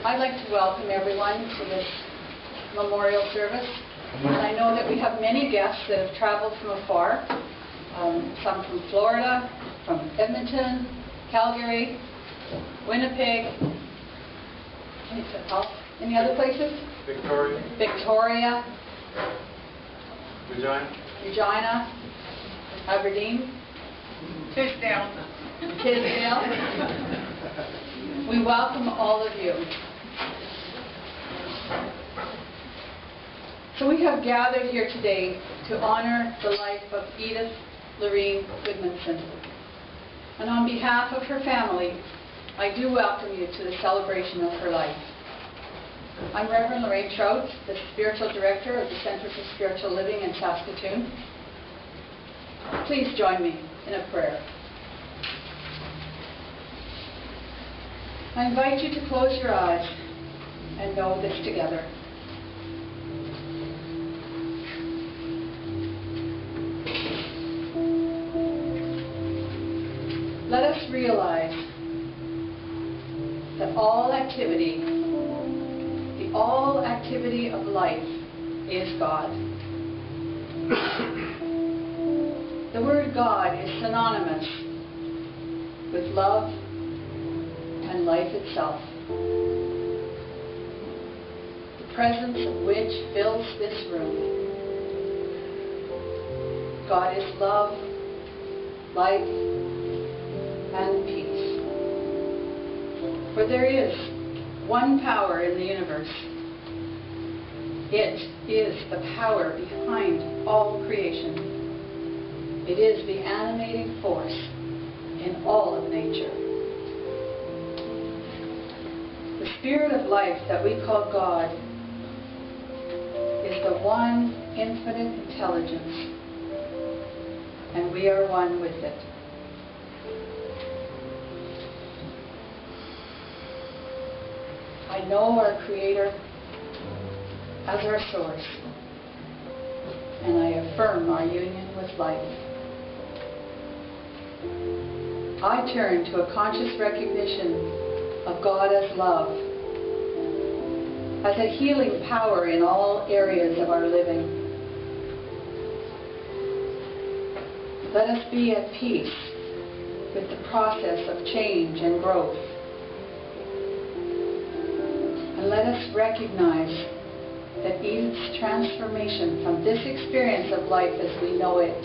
I'd like to welcome everyone to this memorial service. And I know that we have many guests that have traveled from afar, some from Florida, from Edmonton, Calgary, Winnipeg, any other places? Victoria. Regina. Aberdeen. Tisdale. We welcome all of you. So we have gathered here today to honor the life of Edith Gudmundson. And on behalf of her family, I do welcome you to the celebration of her life. I'm Reverend Lorraine Trout, the Spiritual Director of the Center for Spiritual Living in Saskatoon. Please join me in a prayer. I invite you to close your eyes and know this together. Let us realize that all activity of life is God. The word God is synonymous with love and life itself, the presence of which fills this room. God is love, life, and peace. For there is one power in the universe. It is the power behind all creation. It is the animating force in all of nature. The spirit of life that we call God is the one infinite intelligence, and we are one with it. I know our Creator as our source, and I affirm our union with life. I turn to a conscious recognition of God as love, as a healing power in all areas of our living. Let us be at peace with the process of change and growth. And let us recognize that Edith's transformation from this experience of life as we know it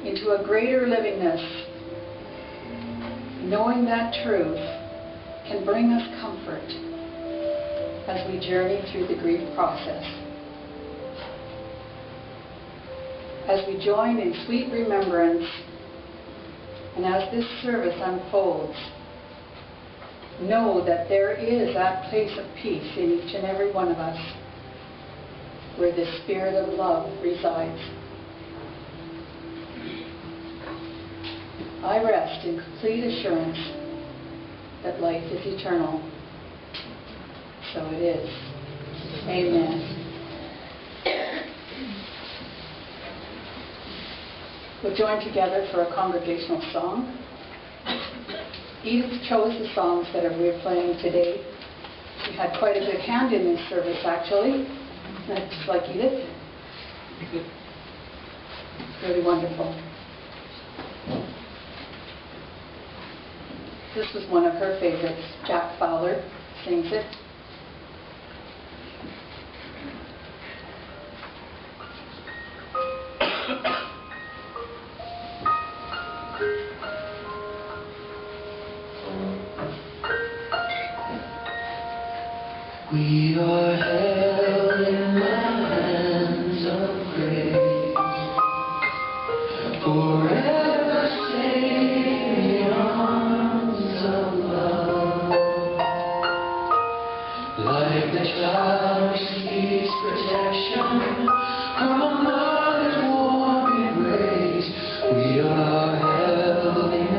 into a greater livingness, knowing that truth, can bring us comfort as we journey through the grief process. As we join in sweet remembrance, and as this service unfolds, know that there is that place of peace in each and every one of us where the spirit of love resides. I rest in complete assurance that life is eternal. So it is. Amen. We'll join together for a congregational song. Edith chose the songs that we're playing today. She had quite a good hand in this service, actually. Just like Edith. Really wonderful. This was one of her favorites. Jack Fowler sings it. We are held in the hands of grace, forever safe in the arms of love. Like the child receives protection from a mother's warm embrace, we are held in the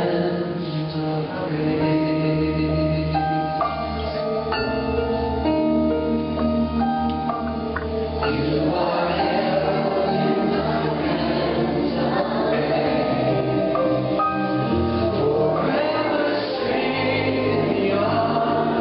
hands of grace. Forever safe in the arms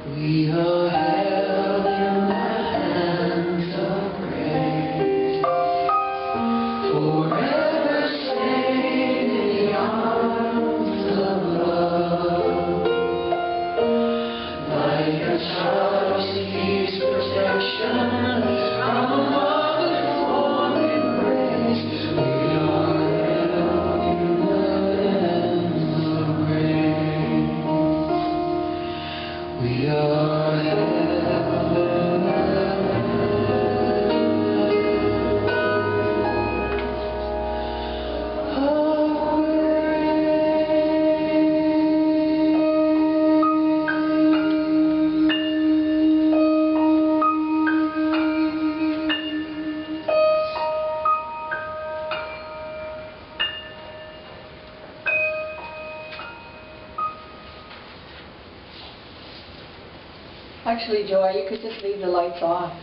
We are held in the hands of grace, forever safe in the arms of love. Like a child seeks protection from a mother's warm embrace, we are held in the hands of grace. We are held in the hands of Actually, Joy, you could just leave the lights off.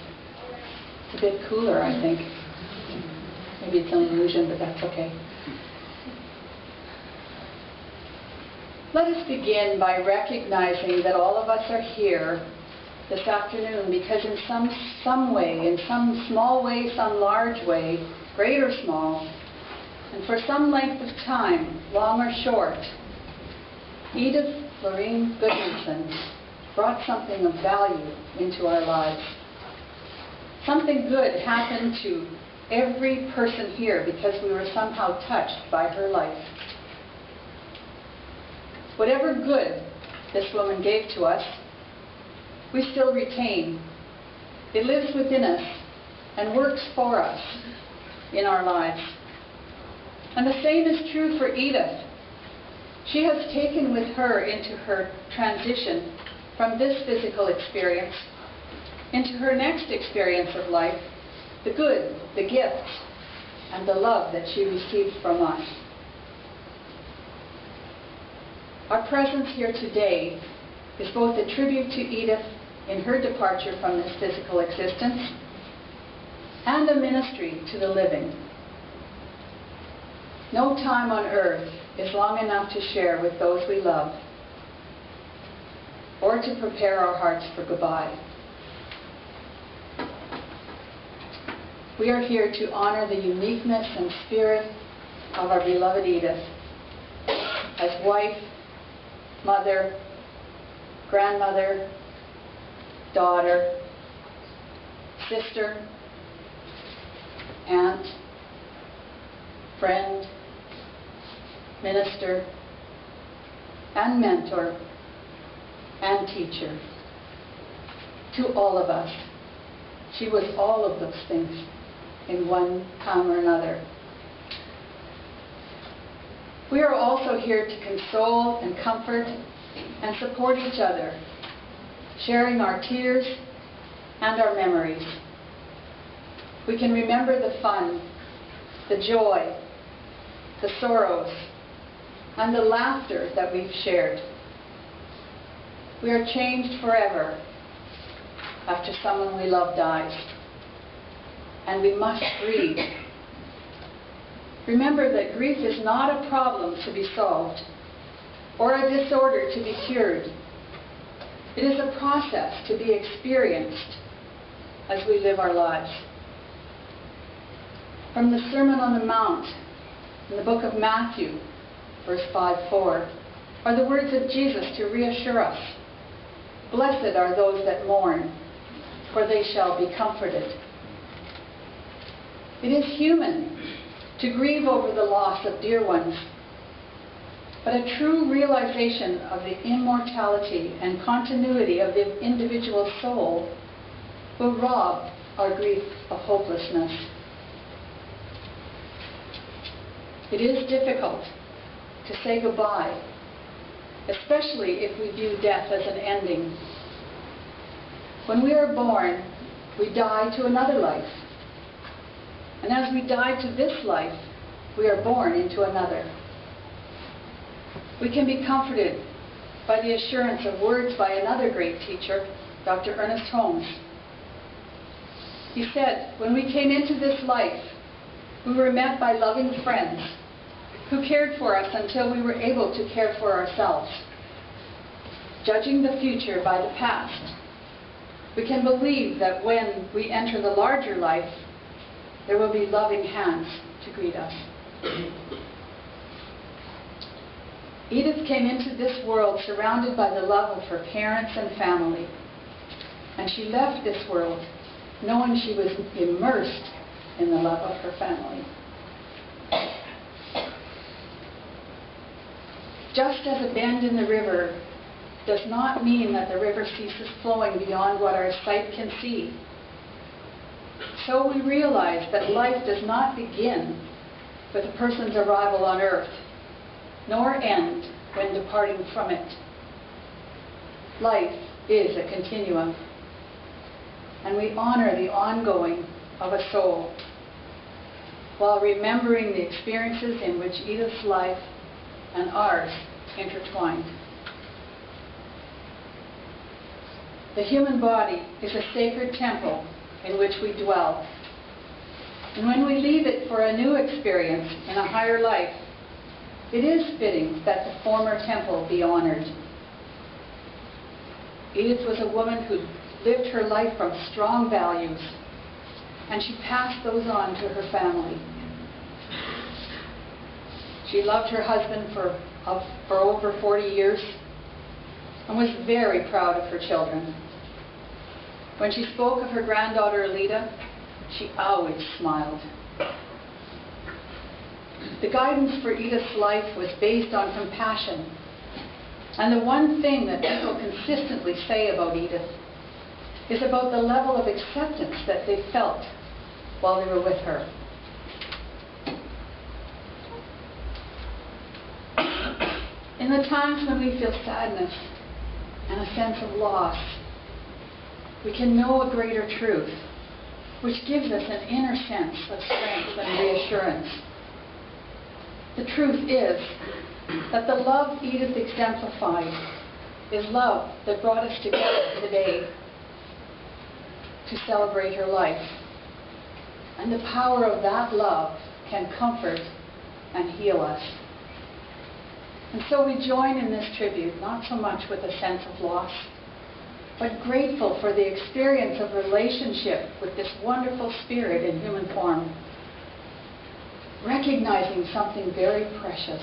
It's a bit cooler, I think. Maybe it's an illusion, but that's okay. Let us begin by recognizing that all of us are here this afternoon because in some way, in some small way, some large way, great or small, and for some length of time, long or short, Edith Loreen Gudmundson brought something of value into our lives. Something good happened to every person here because we were somehow touched by her life. Whatever good this woman gave to us, we still retain. It lives within us and works for us in our lives. And the same is true for Edith. She has taken with her into her transition from this physical experience into her next experience of life, the good, the gifts, and the love that she received from us. Our presence here today is both a tribute to Edith in her departure from this physical existence and a ministry to the living. No time on earth is long enough to share with those we love or to prepare our hearts for goodbye. We are here to honor the uniqueness and spirit of our beloved Edith as wife, mother, grandmother, daughter, sister, aunt, friend, minister, and mentor, and teacher. To all of us, she was all of those things in one time or another. We are also here to console and comfort and support each other, sharing our tears and our memories. We can remember the fun, the joy, the sorrows, and the laughter that we've shared. We are changed forever after someone we love dies, and we must grieve. Remember that grief is not a problem to be solved or a disorder to be cured. It is a process to be experienced as we live our lives. From the Sermon on the Mount in the book of Matthew, verse 5-4, are the words of Jesus to reassure us. Blessed are those that mourn, for they shall be comforted. It is human to grieve over the loss of dear ones, but a true realization of the immortality and continuity of the individual soul will rob our grief of hopelessness. It is difficult to say goodbye, especially if we view death as an ending. When we are born, we die to another life. And as we die to this life, we are born into another. We can be comforted by the assurance of words by another great teacher, Dr. Ernest Holmes. He said, when we came into this life, we were met by loving friends who cared for us until we were able to care for ourselves. judging the future by the past, we can believe that when we enter the larger life, there will be loving hands to greet us. Edith came into this world surrounded by the love of her parents and family, and she left this world knowing she was immersed in the love of her family. Just as a bend in the river does not mean that the river ceases flowing beyond what our sight can see, so we realize that life does not begin with a person's arrival on earth, nor end when departing from it. Life is a continuum, and we honor the ongoing of a soul while remembering the experiences in which Edith's life and ours intertwined. The human body is a sacred temple in which we dwell. And when we leave it for a new experience in a higher life, it is fitting that the former temple be honored. Edith was a woman who lived her life from strong values, and she passed those on to her family. She loved her husband for over 40 years and was very proud of her children. When she spoke of her granddaughter Alida, she always smiled. The guidance for Edith's life was based on compassion. And the one thing that people consistently say about Edith is about the level of acceptance that they felt while they were with her. In the times when we feel sadness and a sense of loss, we can know a greater truth, which gives us an inner sense of strength and reassurance. The truth is that the love Edith exemplified is love that brought us together today to celebrate her life. And the power of that love can comfort and heal us. And so we join in this tribute, not so much with a sense of loss, but grateful for the experience of relationship with this wonderful spirit in human form, recognizing something very precious,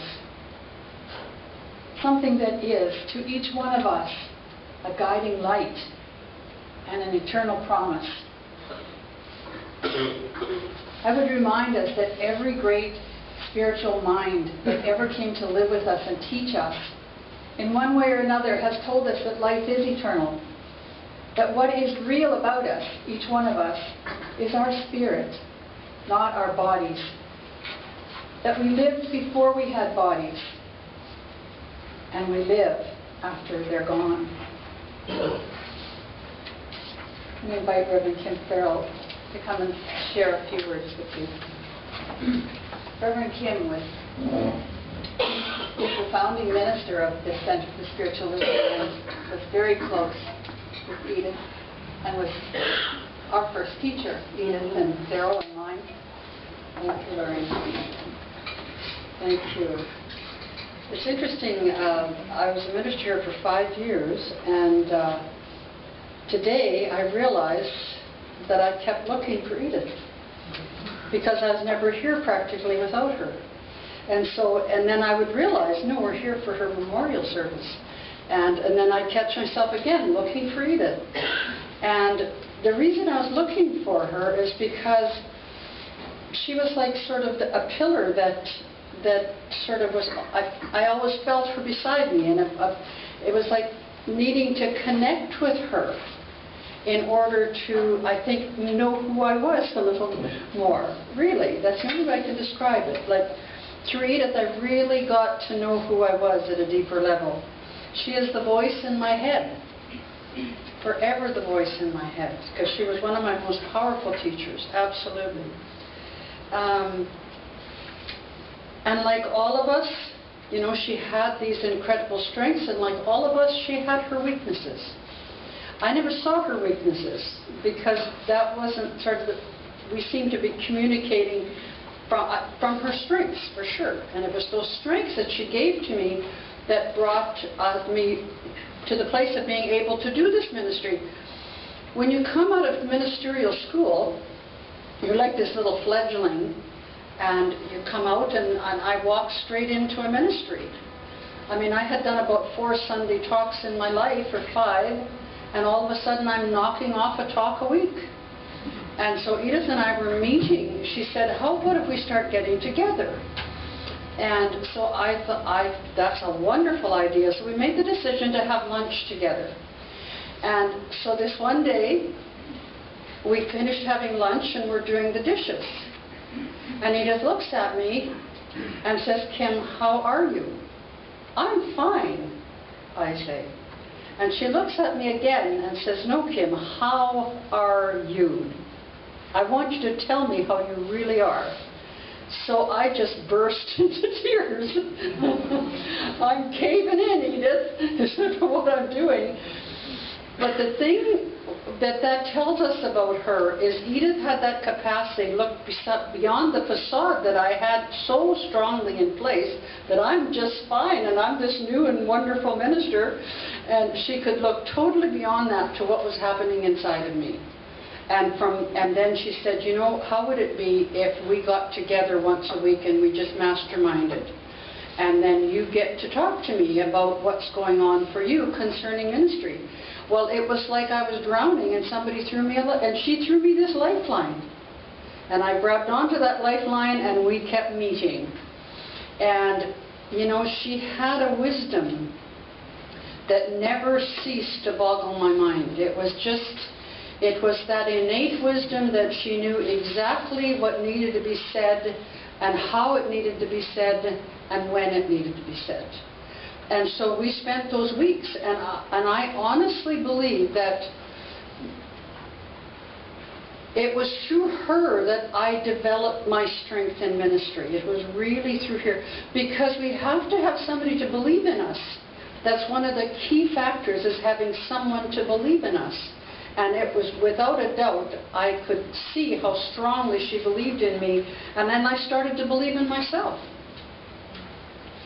something that is, to each one of us, a guiding light and an eternal promise. I would remind us that every great spiritual mind that ever came to live with us and teach us, in one way or another, has told us that life is eternal, that what is real about us, each one of us, is our spirit, not our bodies, that we lived before we had bodies, and we live after they're gone. I'm going to invite Reverend Kim Farrell to come and share a few words with you. Reverend Kim was the founding minister of this Center for Spiritual Living and was very close with Edith and was our first teacher, Edith and Daryl and mine. Thank you, Lorraine. Thank you. It's interesting, I was a minister here for 5 years, and today I realized that I kept looking for Edith, because I was never here practically without her. And then I would realize, no, we're here for her memorial service. And then I'd catch myself again looking for Edith. And the reason I was looking for her is because she was like sort of a pillar that sort of was, I always felt her beside me, and it was like needing to connect with her in order to, I think, know who I was a little more. Really, that's the only way I can describe it. Like, through Edith, I really got to know who I was at a deeper level. She is the voice in my head, forever the voice in my head, because she was one of my most powerful teachers, absolutely. And like all of us, you know, she had these incredible strengths, and like all of us, she had her weaknesses. I never saw her weaknesses, because that wasn't sort of we seemed to be communicating from her strengths, for sure. And it was those strengths that she gave to me that brought me to the place of being able to do this ministry. When you come out of ministerial school, you're like this little fledgling, and you come out, and I walked straight into a ministry. I mean, I had done about 4 Sunday talks in my life, or 5, and all of a sudden I'm knocking off a talk a week. And so Edith and I were meeting. She said, how about if we start getting together? And so I thought, that's a wonderful idea. So we made the decision to have lunch together. And so this one day, we finished having lunch and we're doing the dishes. And Edith looks at me and says, Kim, how are you? I'm fine, I say. And she looks at me again and says, no, Kim, how are you? I want you to tell me how you really are. So I just burst into tears. I'm caving in, Edith, is what I'm doing. But the thing that tells us about her is Edith had that capacity to look beyond the facade that I had so strongly in place, that I'm just fine and I'm this new and wonderful minister, and she could look totally beyond that to what was happening inside of me. And then she said, you know, how would it be if we got together once a week and we just masterminded? And then you get to talk to me about what's going on for you concerning ministry. Well, it was like I was drowning and somebody threw me and she threw me this lifeline. And I grabbed onto that lifeline and we kept meeting. And, you know, she had a wisdom that never ceased to boggle my mind. It was that innate wisdom that she knew exactly what needed to be said and how it needed to be said and when it needed to be said. And so we spent those weeks, and I honestly believe that it was through her that I developed my strength in ministry. It was really through her, because we have to have somebody to believe in us. That's one of the key factors, is having someone to believe in us. And it was without a doubt, I could see how strongly she believed in me, and then I started to believe in myself.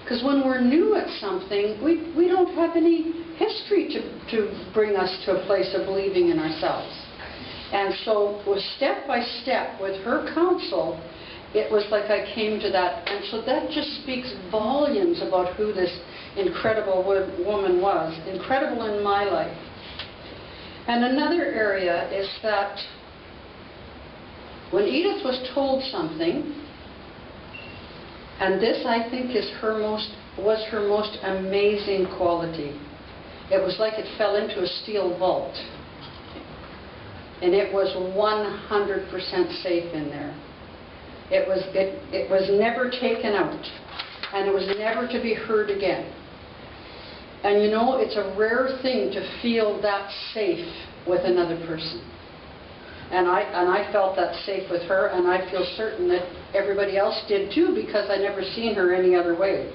Because when we're new at something, we don't have any history to bring us to a place of believing in ourselves. And so step by step, with her counsel, it was like I came to that. And so that just speaks volumes about who this incredible woman was, incredible in my life. And another area is that when Edith was told something, and this, I think, was her most amazing quality. It was like it fell into a steel vault. And it was 100% safe in there. It was never taken out. And it was never to be heard again. And you know, it's a rare thing to feel that safe with another person. And I felt that safe with her, and I feel certain that everybody else did too, because I never seen her any other way.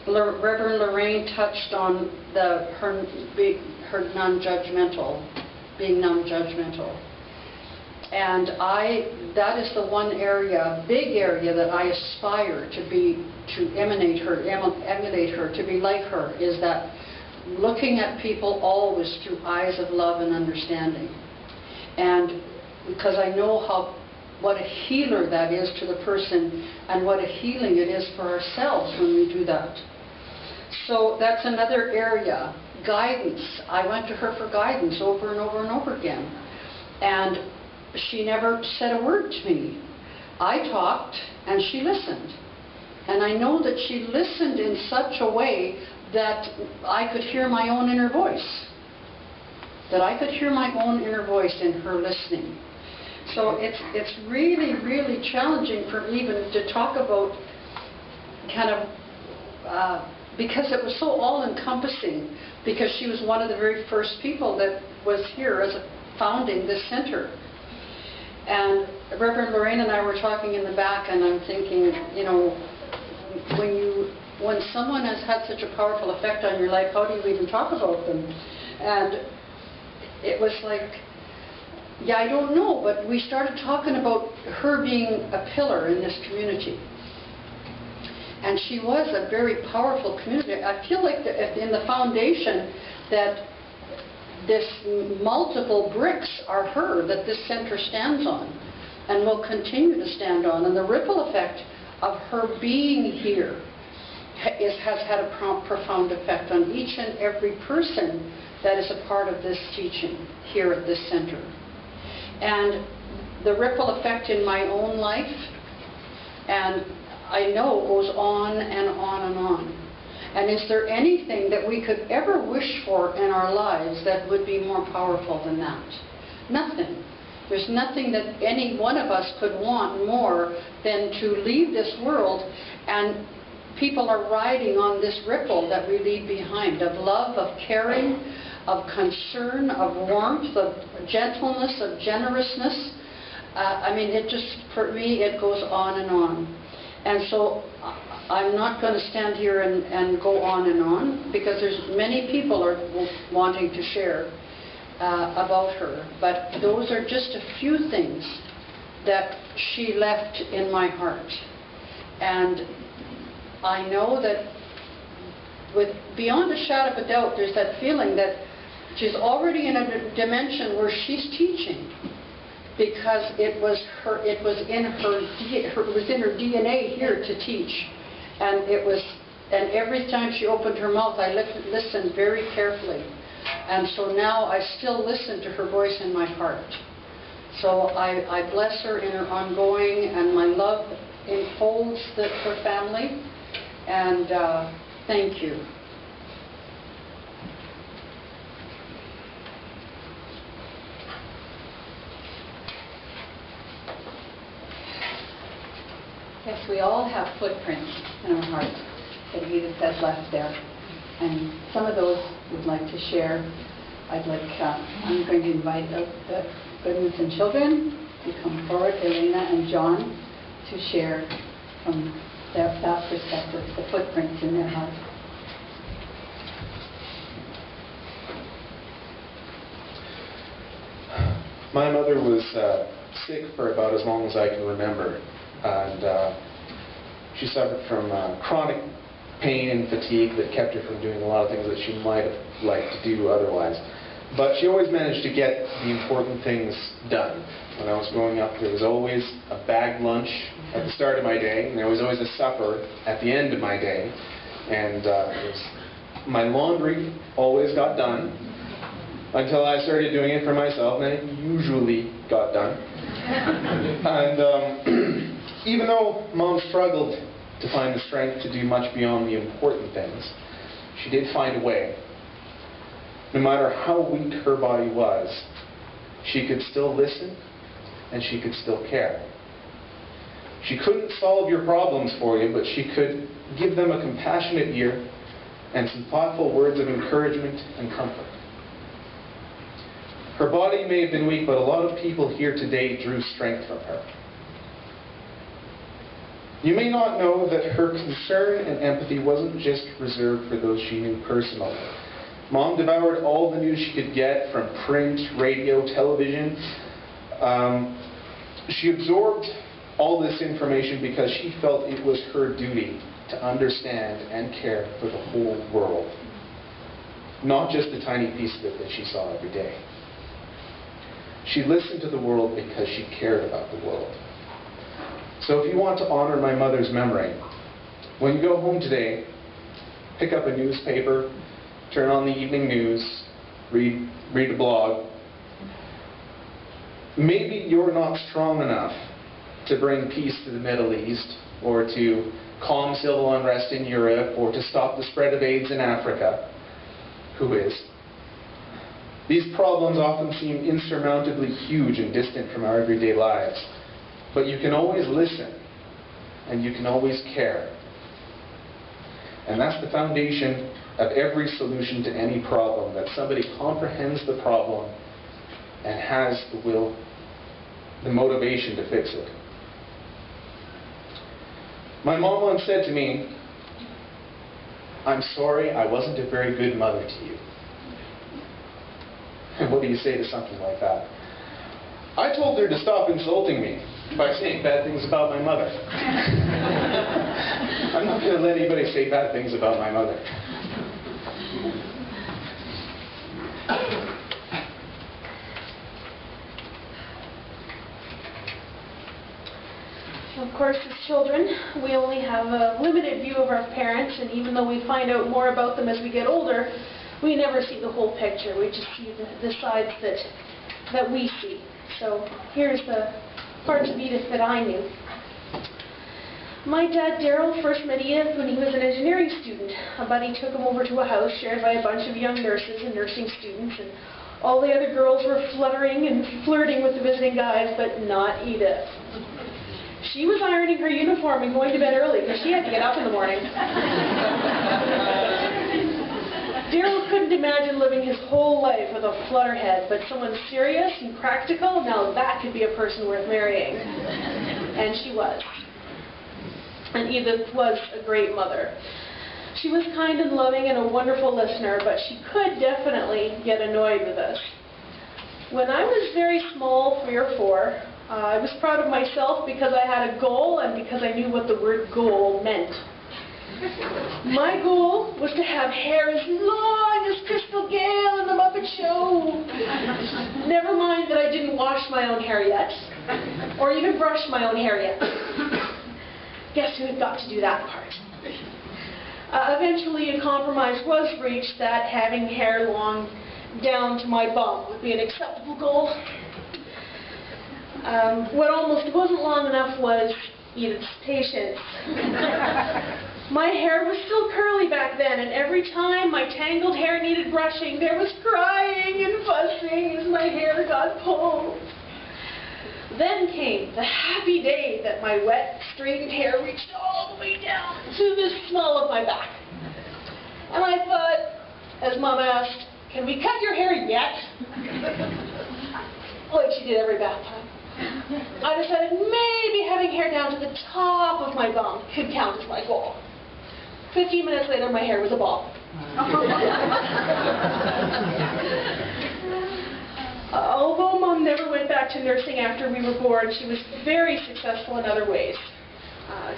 Reverend Lorraine touched on her non-judgmental, being non-judgmental. And that is the one area, big area, that I aspire to emulate her, to be like her, is that looking at people always through eyes of love and understanding. And because I know what a healer that is to the person, and what a healing it is for ourselves when we do that. So that's another area. Guidance. I went to her for guidance over and over and over again. And she never said a word to me. I talked and she listened. And I know that she listened in such a way that I could hear my own inner voice. That I could hear my own inner voice in her listening. So it's really, really challenging for me even to talk about kind of, because it was so all-encompassing, because she was one of the very first people that was here as founding this center. And Reverend Lorraine and I were talking in the back, and I'm thinking, you know, when someone has had such a powerful effect on your life, how do you even talk about them? And it was like, yeah, I don't know, but we started talking about her being a pillar in this community. And she was a very powerful community. I feel like in the foundation, that this multiple bricks are her that this center stands on and will continue to stand on. And the ripple effect of her being here has had a profound effect on each and every person that is a part of this teaching here at this center. And the ripple effect in my own life, and I know it goes on and on and on. And is there anything that we could ever wish for in our lives that would be more powerful than that? Nothing. There's nothing that any one of us could want more than to leave this world, and people are riding on this ripple that we leave behind of love, of caring, of concern, of warmth, of gentleness, of generousness. I mean, it just, for me, it goes on and on. And so I'm not going to stand here and go on, because there's many people are wanting to share about her. But those are just a few things that she left in my heart. And I know that beyond a shadow of a doubt, there's that feeling that she's already in a dimension where she's teaching, because it was in her DNA here to teach, and every time she opened her mouth, I listened very carefully, and so now I still listen to her voice in my heart. So I bless her in her ongoing, and my love enfolds her family, and thank you. Yes, we all have footprints in our hearts that Edith has left there. And some of those we'd like to share. I'm going to invite the Gudmundson children to come forward, Elena and John, to share from that perspective, the footprints in their heart. My mother was sick for about as long as I can remember. And she suffered from chronic pain and fatigue that kept her from doing a lot of things that she might have liked to do otherwise. But she always managed to get the important things done. When I was growing up, there was always a bagged lunch at the start of my day, and there was always a supper at the end of my day. And my laundry always got done until I started doing it for myself, and it usually got done. And even though Mom struggled to find the strength to do much beyond the important things, she did find a way. No matter how weak her body was, she could still listen and she could still care. She couldn't solve your problems for you, but she could give them a compassionate ear and some thoughtful words of encouragement and comfort. Her body may have been weak, but a lot of people here today drew strength from her. You may not know that her concern and empathy wasn't just reserved for those she knew personally. Mom devoured all the news she could get from print, radio, television. She absorbed all this information because she felt it was her duty to understand and care for the whole world, not just the tiny piece of it that she saw every day. She listened to the world because she cared about the world. So if you want to honor my mother's memory, when you go home today, pick up a newspaper, turn on the evening news, read a blog. Maybe you're not strong enough to bring peace to the Middle East, or to calm civil unrest in Europe, or to stop the spread of AIDS in Africa. Who is? These problems often seem insurmountably huge and distant from our everyday lives. But you can always listen, and you can always care. And that's the foundation of every solution to any problem, that somebody comprehends the problem and has the will, the motivation to fix it. My mom once said to me, "I'm sorry I wasn't a very good mother to you." And what do you say to something like that? I told her to stop insulting me by saying bad things about my mother. I'm not going to let anybody say bad things about my mother. Of course, as children, we only have a limited view of our parents, and even though we find out more about them as we get older, we never see the whole picture. We just see the sides that we see. So here's the parts of Edith that I knew. My dad, Daryl, first met Edith when he was an engineering student. A buddy took him over to a house shared by a bunch of young nurses and nursing students, and all the other girls were fluttering and flirting with the visiting guys, but not Edith. She was ironing her uniform and going to bed early because she had to get up in the morning. Daryl couldn't imagine living his whole life with a flutterhead, but someone serious and practical, now that could be a person worth marrying. And she was. And Edith was a great mother. She was kind and loving and a wonderful listener, but she could definitely get annoyed with us. When I was very small, 3 or 4, I was proud of myself because I had a goal and because I knew what the word goal meant. My goal was to have hair as long as Crystal Gale in the Muppet Show. Never mind that I didn't wash my own hair yet, or even brush my own hair yet. Guess who had got to do that part? Eventually a compromise was reached that having hair long down to my bum would be an acceptable goal. What almost wasn't long enough was Edith's patience. My hair was still curly back then, and every time my tangled hair needed brushing, there was crying and fussing as my hair got pulled. Then came the happy day that my wet, straightened hair reached all the way down to the small of my back. And I thought, as Mom asked, "Can we cut your hair yet?" Like she did every bath time. I decided maybe having hair down to the top of my bum could count as my goal. 15 minutes later, my hair was a ball. Although Mom never went back to nursing after we were born, she was very successful in other ways.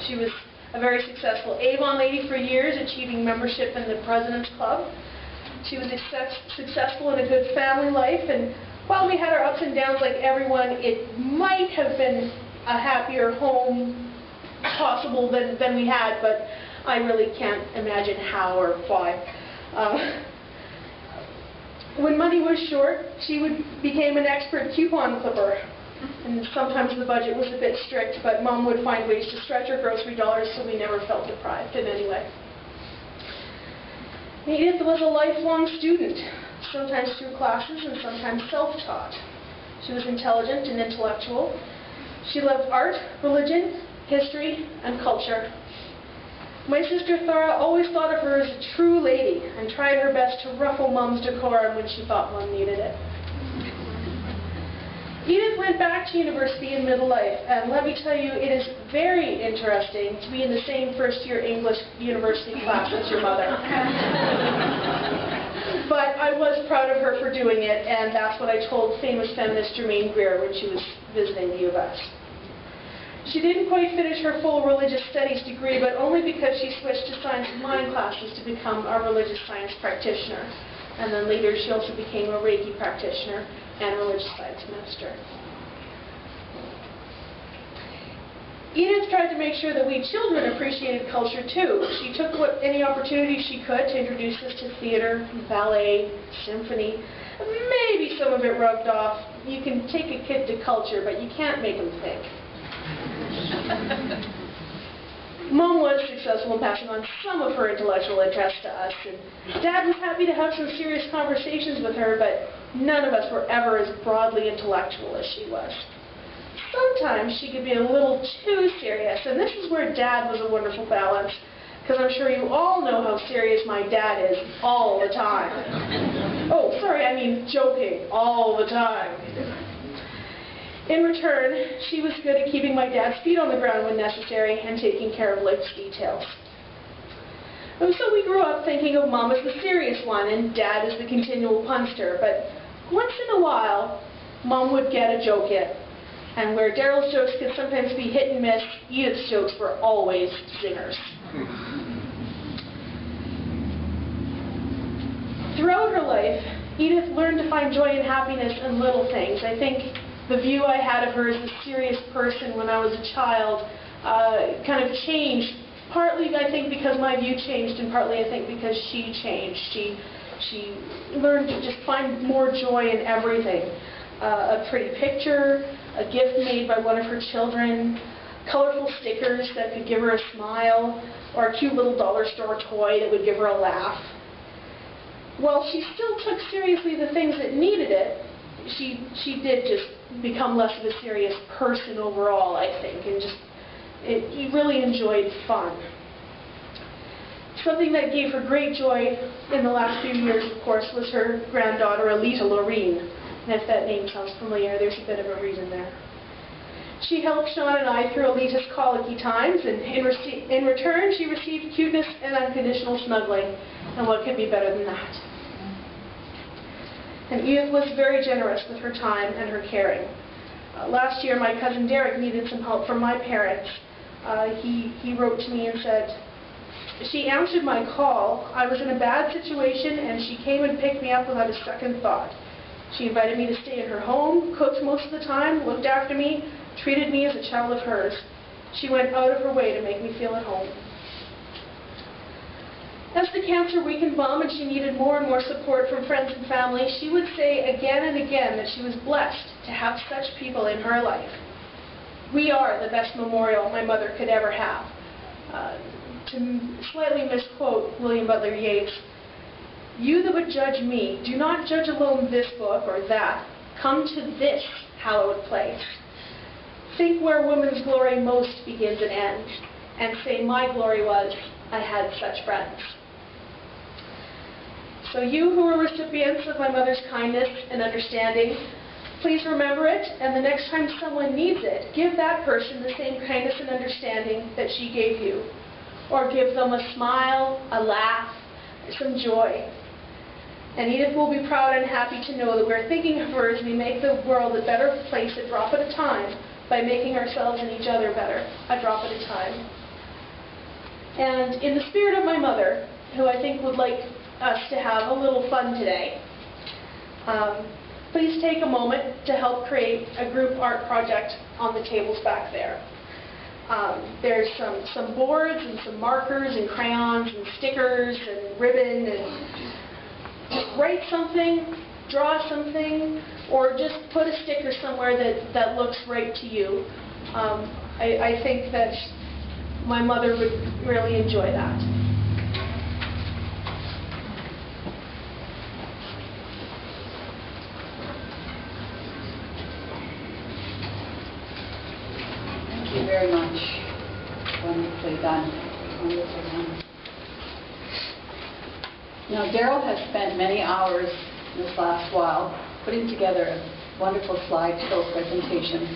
She was a very successful Avon lady for years, achieving membership in the President's Club. She was successful in a good family life, and while we had our ups and downs like everyone, it might have been a happier home possible than we had, but I really can't imagine how or why. When money was short, she became an expert coupon clipper. And sometimes the budget was a bit strict, but Mom would find ways to stretch her grocery dollars so we never felt deprived in any way. Edith was a lifelong student, sometimes through classes and sometimes self-taught. She was intelligent and intellectual. She loved art, religion, history, and culture. My sister Thora always thought of her as a true lady and tried her best to ruffle Mom's decorum when she thought Mom needed it. Edith went back to university in middle life, and let me tell you, it is very interesting to be in the same first-year English university class as your mother. But I was proud of her for doing it, and that's what I told famous feminist Germaine Greer when she was visiting the U of S. She didn't quite finish her full religious studies degree, but only because she switched to science of mind classes to become a religious science practitioner. And then later she also became a Reiki practitioner and religious science minister. Edith tried to make sure that we children appreciated culture too. She took any opportunity she could to introduce us to theater, ballet, symphony. Maybe some of it rubbed off. You can take a kid to culture, but you can't make them think. Mom was successful in passing on some of her intellectual interests to us, and Dad was happy to have some serious conversations with her, but none of us were ever as broadly intellectual as she was. Sometimes she could be a little too serious, and this is where Dad was a wonderful balance, because I'm sure you all know how serious my dad is all the time. Oh, sorry, I mean joking all the time. In return, she was good at keeping my dad's feet on the ground when necessary and taking care of life's details. And so we grew up thinking of Mom as the serious one and Dad as the continual punster, but once in a while, Mom would get a joke in. And where Daryl's jokes could sometimes be hit and miss, Edith's jokes were always zingers. Throughout her life, Edith learned to find joy and happiness in little things. I think the view I had of her as a serious person when I was a child kind of changed, partly I think because my view changed, and partly I think because she changed. She learned to just find more joy in everything. A pretty picture, a gift made by one of her children, colorful stickers that could give her a smile, or a cute little dollar store toy that would give her a laugh. While she still took seriously the things that needed it, she did just become less of a serious person overall, I think, and just really enjoyed fun. Something that gave her great joy in the last few years, of course, was her granddaughter, Alita Loreen. And if that name sounds familiar, there's a bit of a reason there. She helped Sean and I through Alita's colicky times, and in return, she received cuteness and unconditional snuggling. And what could be better than that? And Edith was very generous with her time and her caring. Last year, my cousin Derek needed some help from my parents. He wrote to me and said, "She answered my call. I was in a bad situation, and she came and picked me up without a second thought. She invited me to stay in her home, cooked most of the time, looked after me, treated me as a child of hers. She went out of her way to make me feel at home." As the cancer weakened Mom and she needed more and more support from friends and family, she would say again and again that she was blessed to have such people in her life. We are the best memorial my mother could ever have. To slightly misquote William Butler Yeats, "You that would judge me, do not judge alone this book or that. Come to this hallowed place. Think where woman's glory most begins and ends, and say my glory was, I had such friends." So you who are recipients of my mother's kindness and understanding, please remember it, and the next time someone needs it, give that person the same kindness and understanding that she gave you. Or give them a smile, a laugh, some joy. And Edith will be proud and happy to know that we're thinking of her as we make the world a better place a drop at a time by making ourselves and each other better a drop at a time. And in the spirit of my mother, who I think would like us to have a little fun today, please take a moment to help create a group art project on the tables back there. There's some boards and some markers and crayons and stickers and ribbon, and just write something, draw something, or just put a sticker somewhere that looks right to you. I think that my mother would really enjoy that. Thank you very much. Wonderfully done. Wonderfully done. Now, Daryl has spent many hours this last while putting together a wonderful slideshow presentation.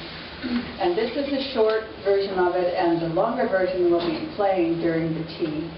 And this is a short version of it, and the longer version will be playing during the tea.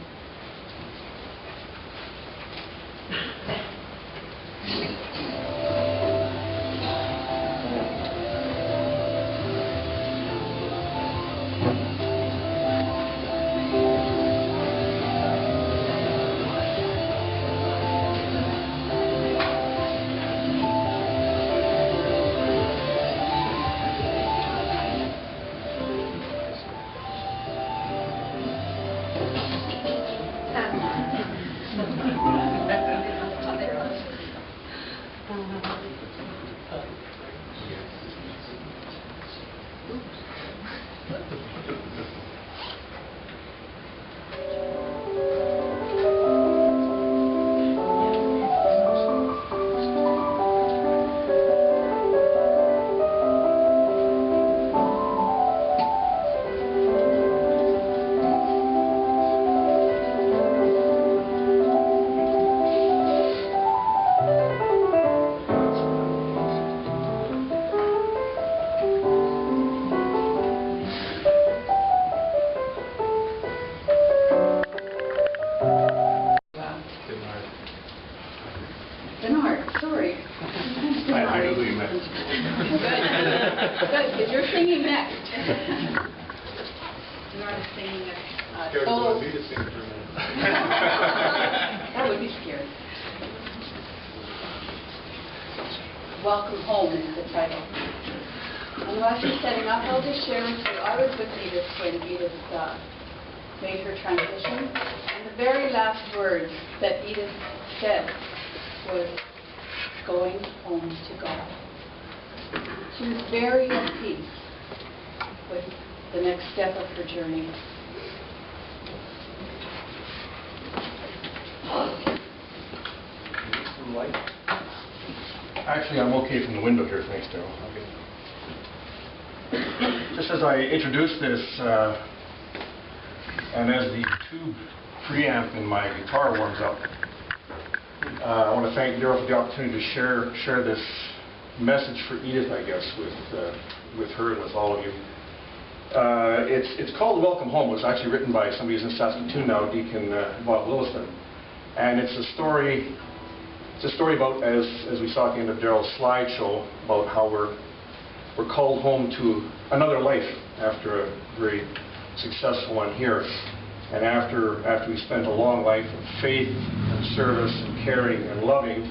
Good, because you're singing next. Bernard is singing next. Solo. That would be scary. Welcome Home is the title. And while she's setting up, I'll just share with you, I was with Edith when Edith made her transition. And the very last words that Edith said was, "Going home to God." She was very at peace with the next step of her journey. Some light. Actually, I'm okay from the window here, thanks, Daryl. Okay. Just as I introduce this, and as the tube preamp in my guitar warms up, I want to thank Daryl for the opportunity to share this message for Edith, I guess, with her and with all of you. It's called Welcome Home. It was actually written by somebody who's in Saskatoon now, Deacon Bob Williston. And it's a story about, as we saw at the end of Daryl's slideshow, about how we're called home to another life after a very successful one here. And after we spent a long life of faith and service and caring and loving,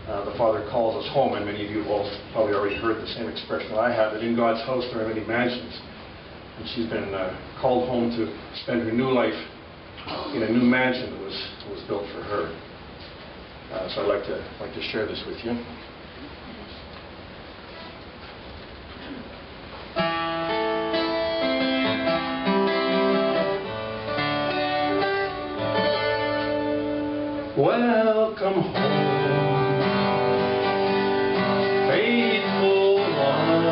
the Father calls us home. And many of you have all probably already heard the same expression that I have, that in God's house there are many mansions. And she's been called home to spend her new life in a new mansion that was built for her. So I'd like to share this with you. Welcome home, faithful one.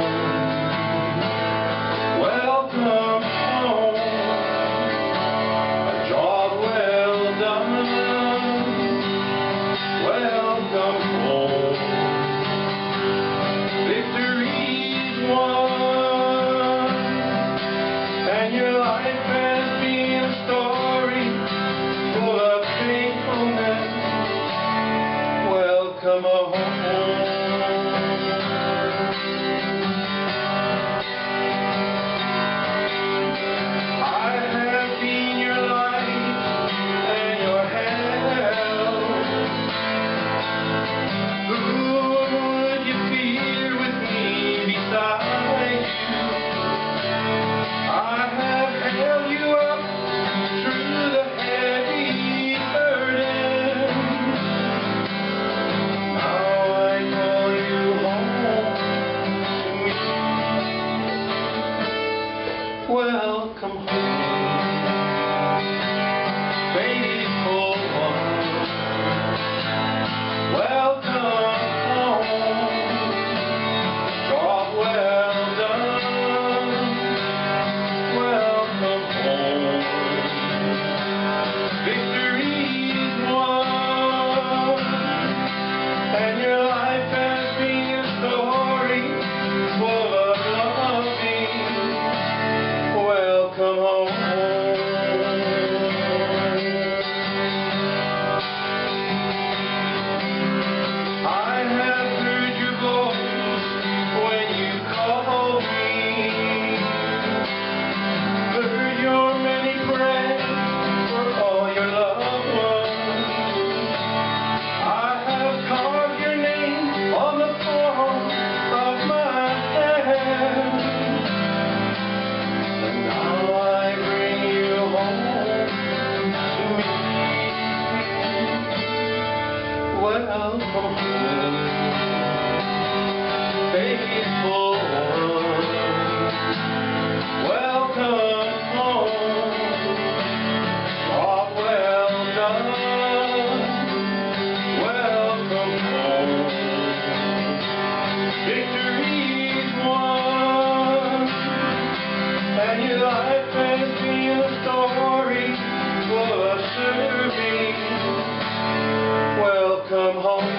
Welcome home, a job well done. Welcome home, victory's won, and your life has been a story full of faithfulness. Welcome home. I have been your light and your help. Who would you fear with me beside you? I have held you up through the heavy burden. Now I call you home to me. Welcome home, faithful one. Welcome home, job well done. Welcome home, victory's won, and your life has been a story full of loving. Welcome home. I have heard your voice when you called me, heard your many prayers for all your loved ones. I have carved your name on the palm of my hand, and now I bring you home to me. Welcome home, faithful one. Welcome home, job well done. Welcome home, victory's won, and your life has been a story full of serving. Welcome home.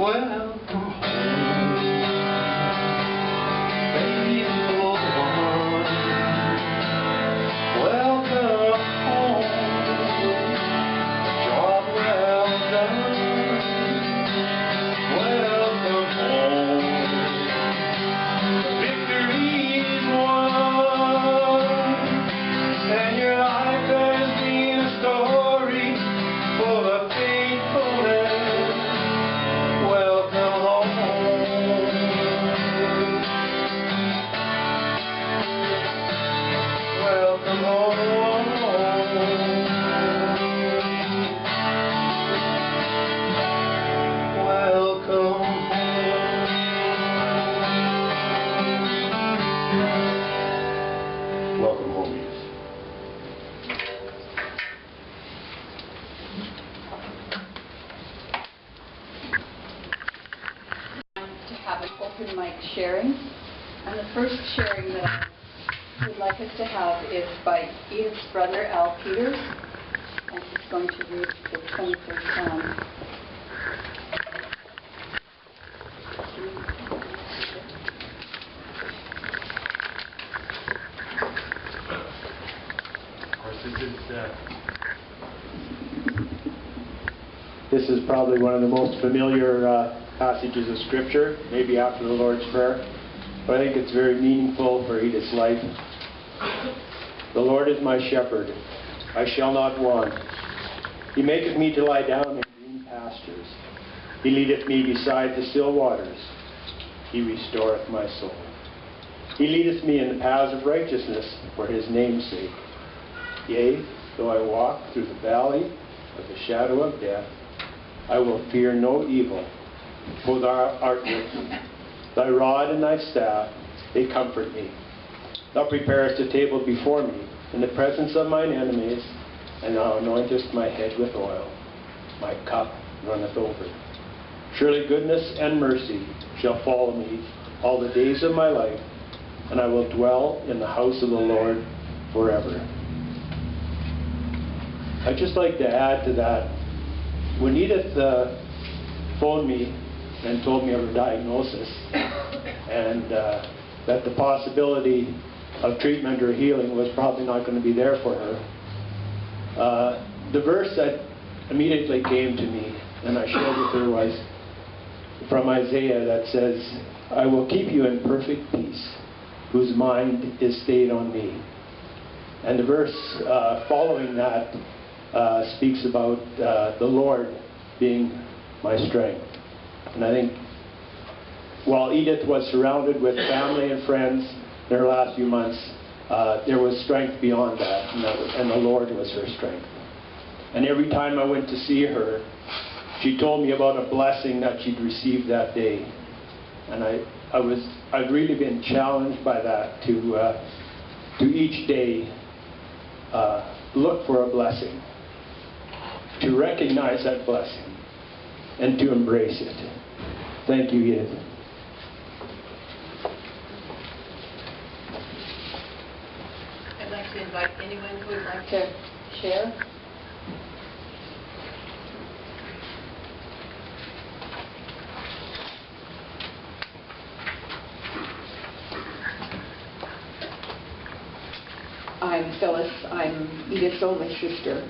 Welcome home, faithful one. Welcome home, job well done. Welcome home, victory's won, and your life has been a story full of faithfulness. Welcome home. Welcome home. Welcome home. Welcome home, Edith. To have an open mic sharing. And the first sharing that I would like us to have is by Edith's brother, Al Peters. And he's going to read the 23rd Psalm. Of course, This is probably one of the most familiar passages of Scripture, maybe after the Lord's Prayer, but I think it's very meaningful for Edith's life. The Lord is my shepherd, I shall not want. He maketh me to lie down in green pastures. He leadeth me beside the still waters. He restoreth my soul. He leadeth me in the paths of righteousness for his name's sake. Yea, though I walk through the valley of the shadow of death, I will fear no evil, for thou art with me. Thy rod and thy staff, they comfort me. Thou preparest a table before me in the presence of mine enemies, and thou anointest my head with oil. My cup runneth over. Surely goodness and mercy shall follow me all the days of my life, and I will dwell in the house of the Lord forever. I'd just like to add to that. When Edith phoned me and told me of her diagnosis and that the possibility of treatment or healing was probably not going to be there for her, the verse that immediately came to me and I shared with her was from Isaiah that says, I will keep you in perfect peace, whose mind is stayed on me. And the verse following that speaks about the Lord being my strength. And I think while Edith was surrounded with family and friends in her last few months, there was strength beyond that, and the Lord was her strength. And every time I went to see her, she told me about a blessing that she'd received that day. And I've really been challenged by that to each day look for a blessing, to recognize that blessing, and to embrace it. Thank you, Edith. I'd like to invite anyone who would like To share. I'm Phyllis. I'm Edith's only sister.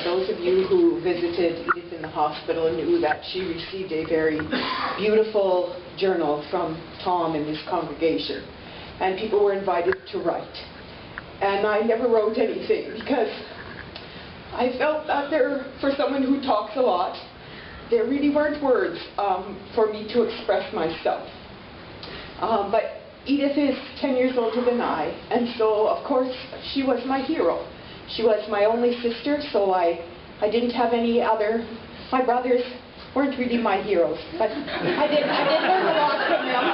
Those of you who visited Edith in the hospital knew that she received a very beautiful journal from Tom in his congregation, and people were invited to write. And I never wrote anything because I felt that for someone who talks a lot, there really weren't words for me to express myself. But Edith is 10 years older than I, and so, of course, she was my hero. She was my only sister, so I didn't have any other. My brothers weren't really my heroes, but I did learn a lot from them,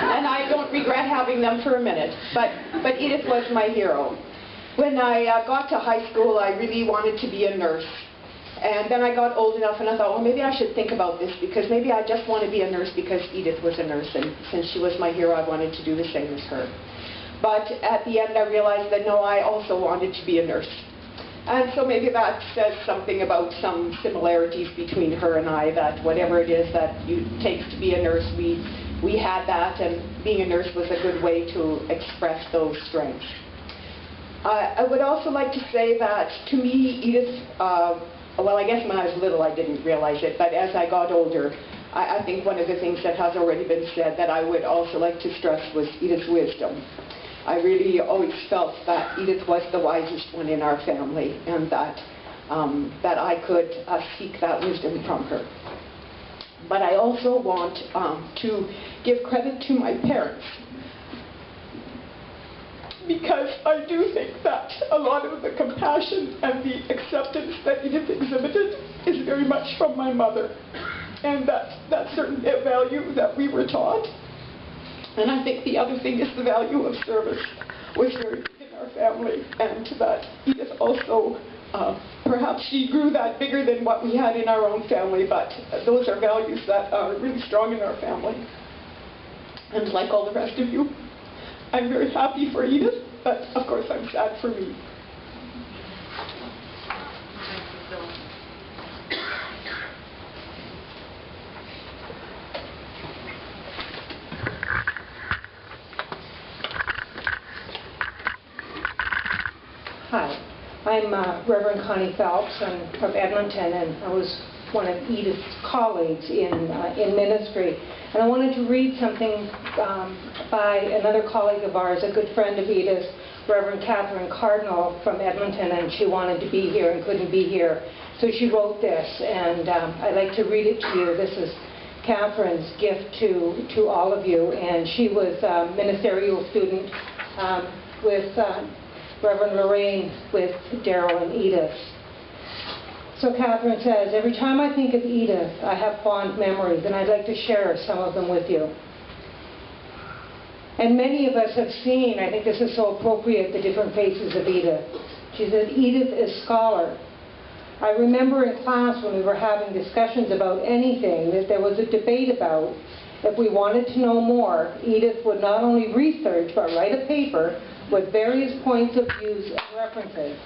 and I don't regret having them for a minute. But Edith was my hero. When I got to high school, I really wanted to be a nurse. And then I got old enough and I thought, well, maybe I should think about this, because maybe I just want to be a nurse because Edith was a nurse, and since she was my hero, I wanted to do the same as her. But at the end, I realized that no, I also wanted to be a nurse. And so maybe that says something about some similarities between her and I, that whatever it is that it takes to be a nurse, we had that, and being a nurse was a good way to express those strengths. I would also like to say that to me, Edith, well, I guess when I was little I didn't realize it, but as I got older, I think one of the things that has already been said that I would also like to stress was Edith's wisdom. I really always felt that Edith was the wisest one in our family, and that I could seek that wisdom from her. But I also want to give credit to my parents, because I do think that a lot of the compassion and the acceptance that Edith exhibited is very much from my mother, and that certain value that we were taught. And I think the other thing is the value of service was very big in our family, and that Edith also, perhaps she grew that bigger than what we had in our own family, but those are values that are really strong in our family. And like all the rest of you, I'm very happy for Edith, but of course I'm sad for me. Hi, I'm Reverend Connie Phelps. I'm from Edmonton, and I was one of Edith's colleagues in ministry. And I wanted to read something by another colleague of ours, a good friend of Edith's, Reverend Catherine Cardinal from Edmonton, and she wanted to be here and couldn't be here. So she wrote this, and I'd like to read it to you. This is Catherine's gift to all of you, and she was a ministerial student with Reverend Lorraine with Daryl and Edith. So Catherine says, every time I think of Edith, I have fond memories, and I'd like to share some of them with you. And many of us have seen, I think this is so appropriate, the different faces of Edith. She said, Edith is scholar. I remember in class when we were having discussions about anything that there was a debate about, if we wanted to know more, Edith would not only research, but write a paper with various points of views and references.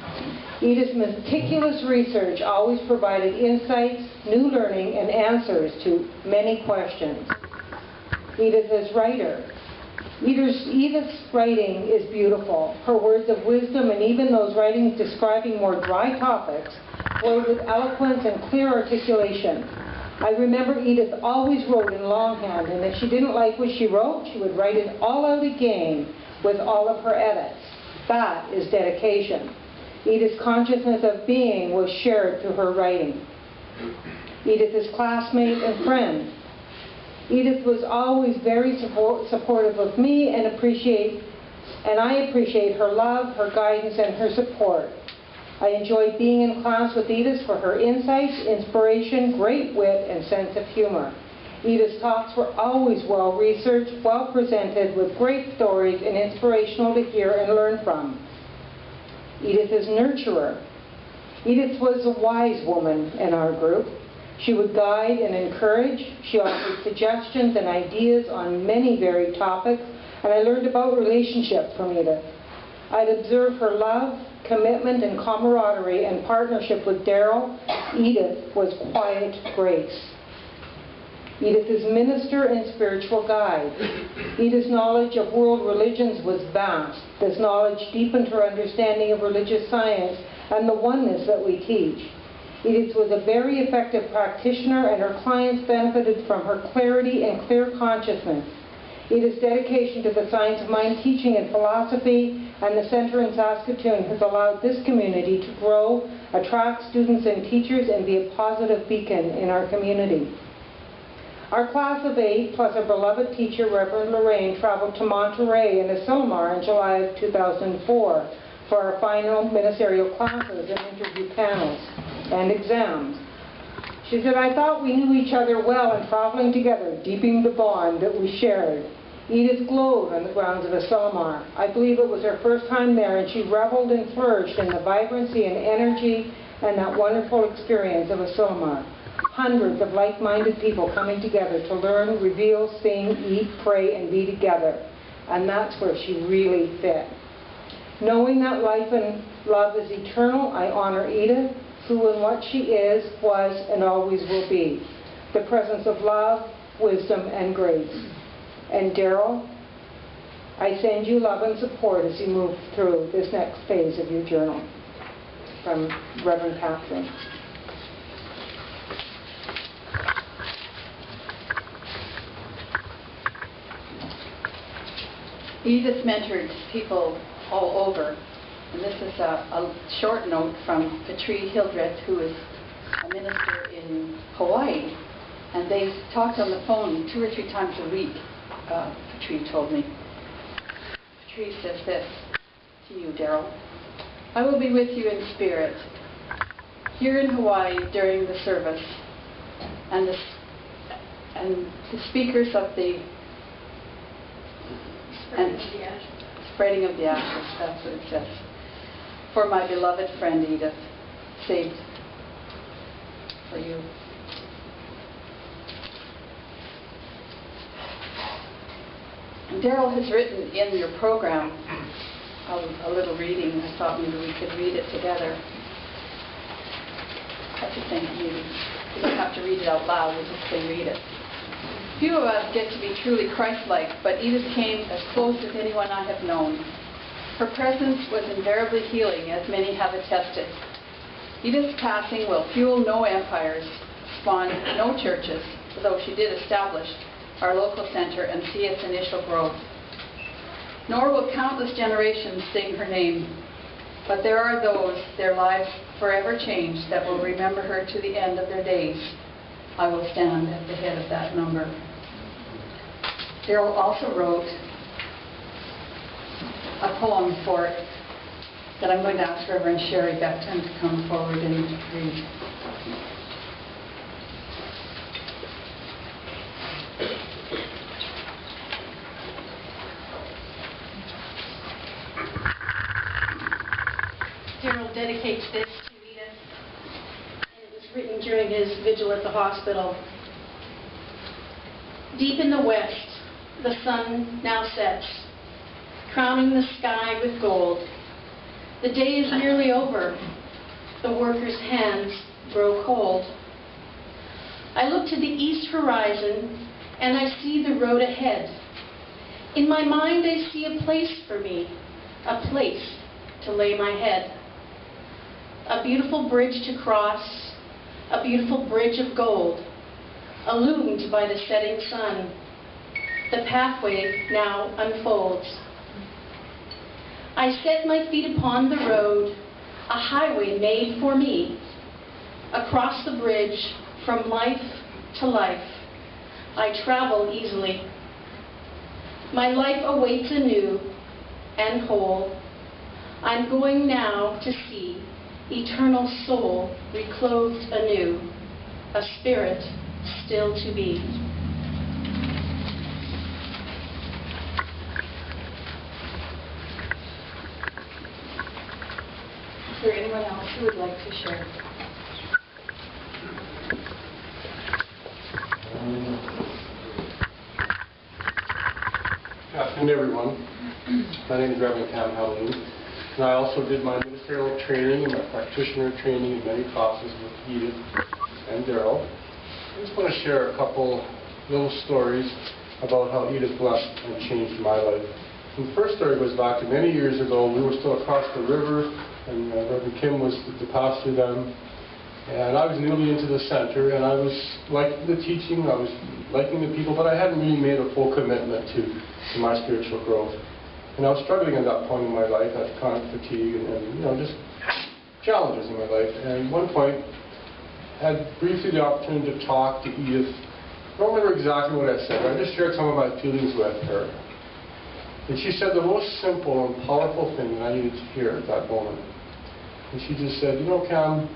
Edith's meticulous research always provided insights, new learning, and answers to many questions. Edith is writer. Edith's writing is beautiful. Her words of wisdom, and even those writings describing more dry topics, flowed with eloquence and clear articulation. I remember Edith always wrote in longhand, and if she didn't like what she wrote, she would write it all out again with all of her edits. That is dedication. Edith's consciousness of being was shared through her writing. Edith is classmate and friend. Edith was always very supportive of me, and I appreciate her love, her guidance, and her support. I enjoyed being in class with Edith for her insights, inspiration, great wit, and sense of humor. Edith's talks were always well-researched, well-presented, with great stories and inspirational to hear and learn from. Edith is nurturer. Edith was a wise woman in our group. She would guide and encourage. She offered suggestions and ideas on many varied topics, and I learned about relationship from Edith. I'd observe her love, commitment, and camaraderie and partnership with Daryl. Edith was quiet grace. Edith is minister and spiritual guide. Edith's knowledge of world religions was vast. This knowledge deepened her understanding of religious science and the oneness that we teach. Edith was a very effective practitioner, and her clients benefited from her clarity and clear consciousness. Edith's dedication to the science of mind teaching and philosophy and the center in Saskatoon has allowed this community to grow, attract students and teachers, and be a positive beacon in our community. Our class of 8, plus our beloved teacher, Reverend Lorraine, traveled to Monterey and Asilomar in July of 2004 for our final ministerial classes and interview panels and exams. She said, I thought we knew each other well, and traveling together, deepening the bond that we shared. Edith glowed on the grounds of Asilomar. I believe it was her first time there, and she reveled and flourished in the vibrancy and energy and that wonderful experience of Asilomar. Hundreds of like-minded people coming together to learn, reveal, sing, eat, pray, and be together. And that's where she really fit. Knowing that life and Love is eternal. I honor Edith, who and what she is, was, and always will be. The presence of love, wisdom, and grace. And Daryl, I send you love and support as you move through this next phase of your journal. From Reverend Catherine. Edith mentored people all over, and this is a short note from Patri Hildreth, who is a minister in Hawaii, and they talked on the phone 2 or 3 times a week, Patri told me. Patri says this to you, Daryl. I will be with you in spirit here in Hawaii during the service, and the speakers of the spreading of the ashes, that's what it says. For my beloved friend Edith, saved for you. Daryl has written in your program a little reading. I thought maybe we could read it together. I just think maybe we don't have to read it out loud, we'll just say read it. Few of us get to be truly Christ-like, but Edith came as close as anyone I have known. Her presence was invariably healing, as many have attested. Edith's passing will fuel no empires, spawn no churches, though she did establish our local center and see its initial growth. Nor will countless generations sing her name, but there are those, their lives forever changed, that will remember her to the end of their days. I will stand at the head of that number. Daryl also wrote a poem for it that I'm going to ask Reverend Sherry Beckton to come forward and read. Daryl dedicates this to Edith, and it was written during his vigil at the hospital. Deep in the west, the sun now sets, crowning the sky with gold. The day is nearly over. The workers' hands grow cold. I look to the east horizon, and I see the road ahead. In my mind, I see a place for me, a place to lay my head. A beautiful bridge to cross, a beautiful bridge of gold, illumined by the setting sun. The pathway now unfolds. I set my feet upon the road, a highway made for me. Across the bridge, from life to life, I travel easily. My life awaits anew and whole. I'm going now to see eternal soul reclothed anew, a spirit still to be. Is there anyone else who would like to share? Good afternoon, everyone. My name is Reverend Cam Halloween, and I also did my ministerial training and my practitioner training in many classes with Edith and Daryl. I just want to share a couple little stories about how Edith blessed and changed my life. And the first story goes back to many years ago. We were still across the river, and Reverend Kim was the pastor then. And I was newly into the center, and I was liking the teaching, I was liking the people, but I hadn't really made a full commitment to my spiritual growth. And I was struggling at that point in my life, I had chronic fatigue and just challenges in my life. And at one point, I had briefly the opportunity to talk to Edith. I don't remember exactly what I said, but I just shared some of my feelings with her. And she said the most simple and powerful thing that I needed to hear at that moment. And she just said, Cam,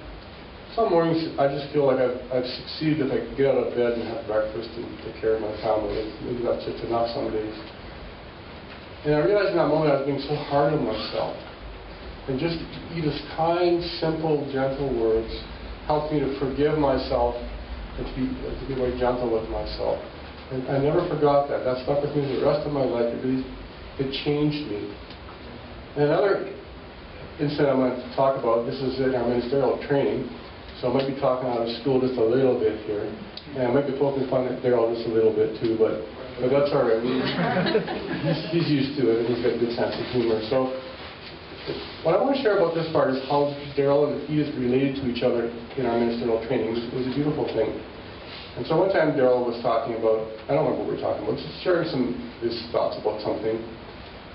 some mornings I just feel like I've succeeded if I could get out of bed and have breakfast and take care of my family. Maybe that's just enough some days. And I realized in that moment I was being so hard on myself. And just Edith's kind, simple, gentle words helped me to forgive myself and to be very gentle with myself. And I never forgot that. That stuck with me the rest of my life. It changed me. And another instead I'm going to talk about, this is in our ministerial training, so I might be talking out of school just a little bit here. And I might be poking fun at Daryl just a little bit too, but that's all right. He's used to it, and he's got a good sense of humor. So what I want to share about this part is how Daryl and Edith related to each other in our ministerial training. It was a beautiful thing. And so one time Daryl was talking about, I don't remember what we were talking about, just sharing his thoughts about something.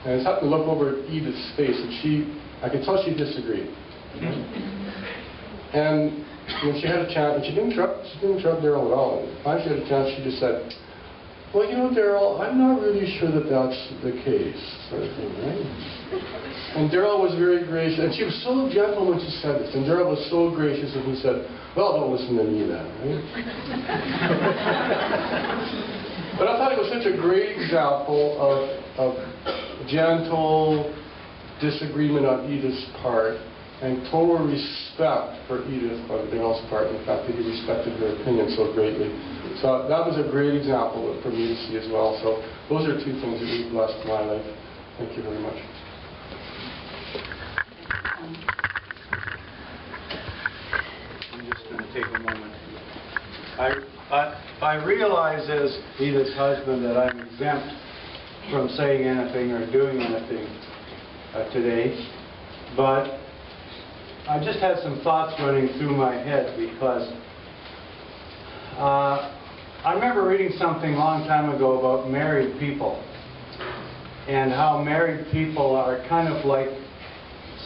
And I just happened to look over at Edith's face, and I could tell she disagreed. And when she had a chance, and she didn't interrupt Daryl at all. And finally she had a chance, she just said, well, you know, Daryl, I'm not really sure that that's the case, sort of thing, right? And Daryl was very gracious, and she was so gentle when she said this, and Daryl was so gracious, and he said, well, don't listen to me then, right? But I thought it was such a great example of gentle disagreement on Edith's part, and total respect for Edith on Daryl's part, and the fact that he respected her opinion so greatly. So that was a great example for me to see as well. So those are two things that really blessed my life. Thank you very much. I'm just going to take a moment. I realize as Edith's husband that I'm exempt from saying anything or doing anything today, but I just had some thoughts running through my head because I remember reading something a long time ago about married people and how married people are kind of like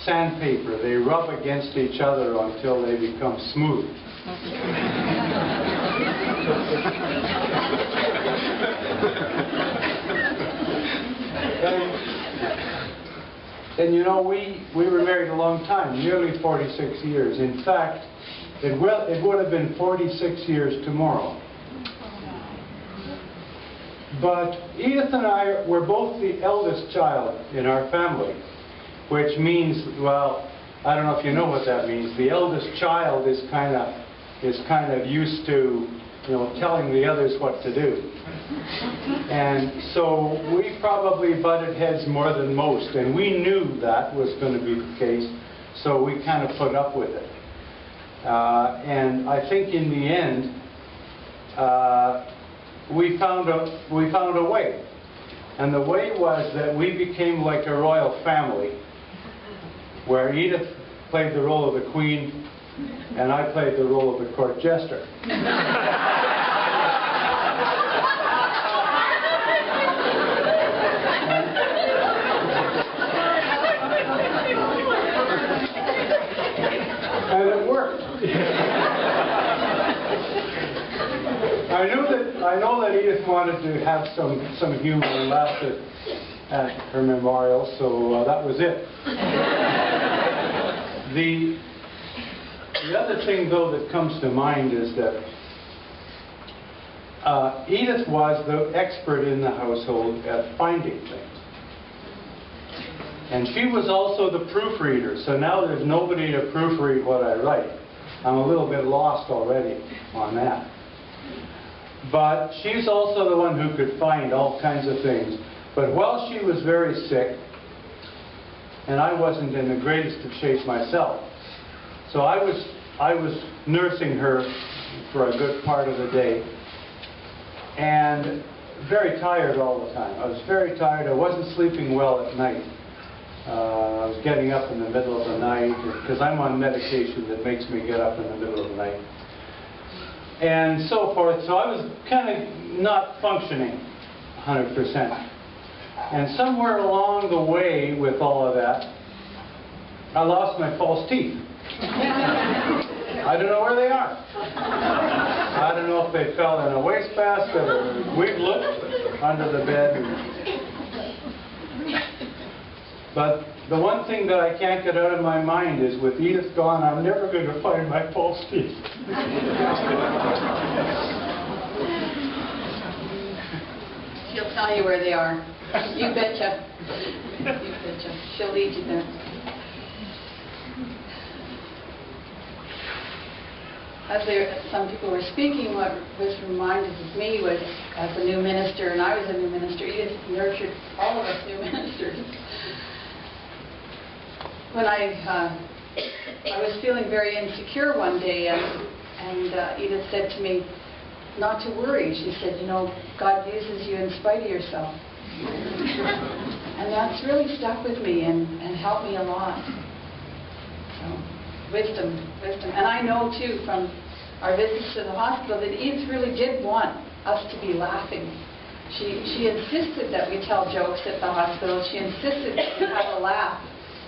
sandpaper. They rub against each other until they become smooth. And you know, we were married a long time, nearly 46 years. In fact, it would have been 46 years tomorrow. But Edith and I were both the eldest child in our family, which means, well, I don't know if you know what that means. The eldest child is kind of used to, you know, telling the others what to do. And so we probably butted heads more than most, and we knew that was going to be the case, so we kind of put up with it. And I think in the end, we found a way. And the way was that we became like a royal family, where Edith played the role of the queen, and I played the role of the court jester. And it worked. I know that Edith wanted to have some humor and laugh at her memorial, so that was it. The other thing, though, that comes to mind is that Edith was the expert in the household at finding things. And she was also the proofreader, so now there's nobody to proofread what I write. I'm a little bit lost already on that. But she's also the one who could find all kinds of things. But while she was very sick, and I wasn't in the greatest of shape myself, so I was nursing her for a good part of the day, and very tired all the time. I was very tired. I wasn't sleeping well at night. I was getting up in the middle of the night, because I'm on medication that makes me get up in the middle of the night, and so forth. So I was kind of not functioning 100%. And somewhere along the way with all of that, I lost my false teeth. I don't know where they are. I don't know if they fell in a wastebasket or we've looked under the bed. But the one thing that I can't get out of my mind is with Edith gone, I'm never going to find my false teeth. She'll tell you where they are. You betcha. You betcha. She'll lead you there. Some people were speaking, what was reminded of me was, as a new minister, and I was a new minister, Edith nurtured all of us new ministers. when I was feeling very insecure one day, and Edith said to me, not to worry. She said, you know, God uses you in spite of yourself. And that's really stuck with me and helped me a lot. So, wisdom. And I know, too, from our visits to the hospital that Edith really did want us to be laughing. She insisted that we tell jokes at the hospital. She insisted that we have a laugh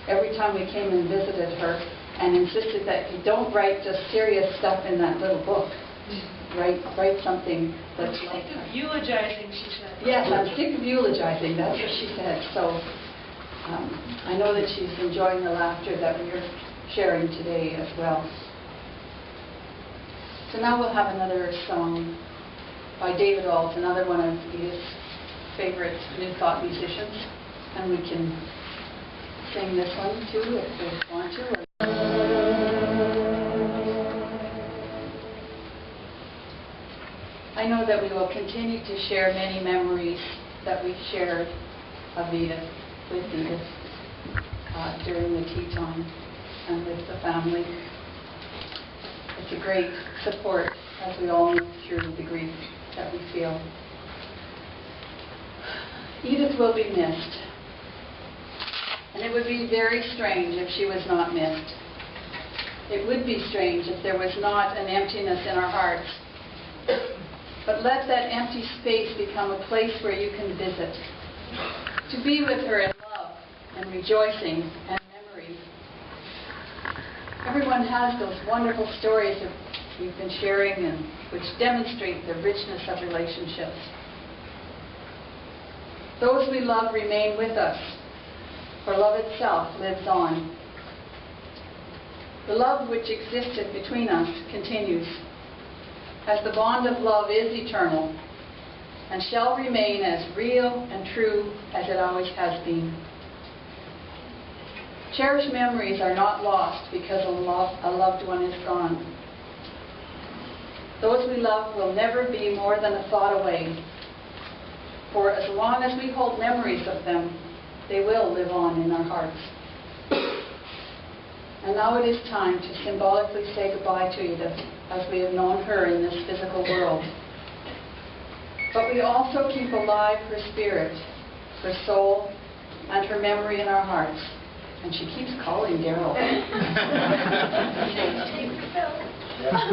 every time we came and visited her, and insisted that you don't write just serious stuff in that little book. Write something that's like... Sick of eulogizing, she said. Yes, I'm sick of eulogizing. That's what she said. So I know that she's enjoying the laughter that we're sharing today as well. So now we'll have another song by David Alt, another one of his favorite New Thought musicians, and we can sing this one too if we want to. I know that we will continue to share many memories that we shared of Edith, with Edith, during the tea time and with the family. It's a great support as we all move through the grief that we feel. Edith will be missed. And it would be very strange if she was not missed. It would be strange if there was not an emptiness in our hearts. But let that empty space become a place where you can visit, to be with her in love and rejoicing and memory. Everyone has those wonderful stories that we've been sharing and which demonstrate the richness of relationships. Those we love remain with us, for love itself lives on. The love which existed between us continues, as the bond of love is eternal and shall remain as real and true as it always has been. Cherished memories are not lost because a loved one is gone. Those we love will never be more than a thought away, for as long as we hold memories of them, they will live on in our hearts. And now it is time to symbolically say goodbye to Edith, as we have known her in this physical world. But we also keep alive her spirit, her soul, and her memory in our hearts. And she keeps calling Daryl.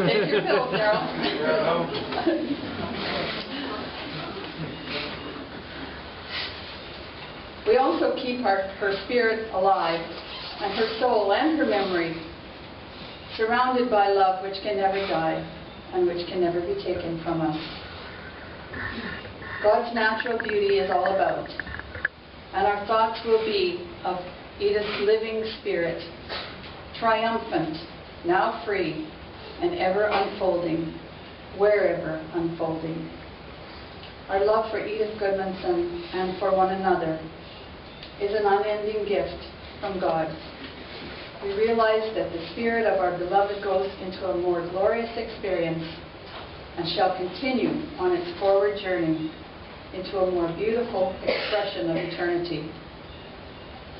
Take your pills, Daryl. We also keep her spirit alive, and her soul and her memory, surrounded by love which can never die and which can never be taken from us. God's natural beauty is all about, and our thoughts will be of Edith's living spirit, triumphant, now free, and ever unfolding, wherever unfolding. Our love for Edith Gudmundson and for one another is an unending gift from God. We realize that the spirit of our beloved goes into a more glorious experience and shall continue on its forward journey into a more beautiful expression of eternity.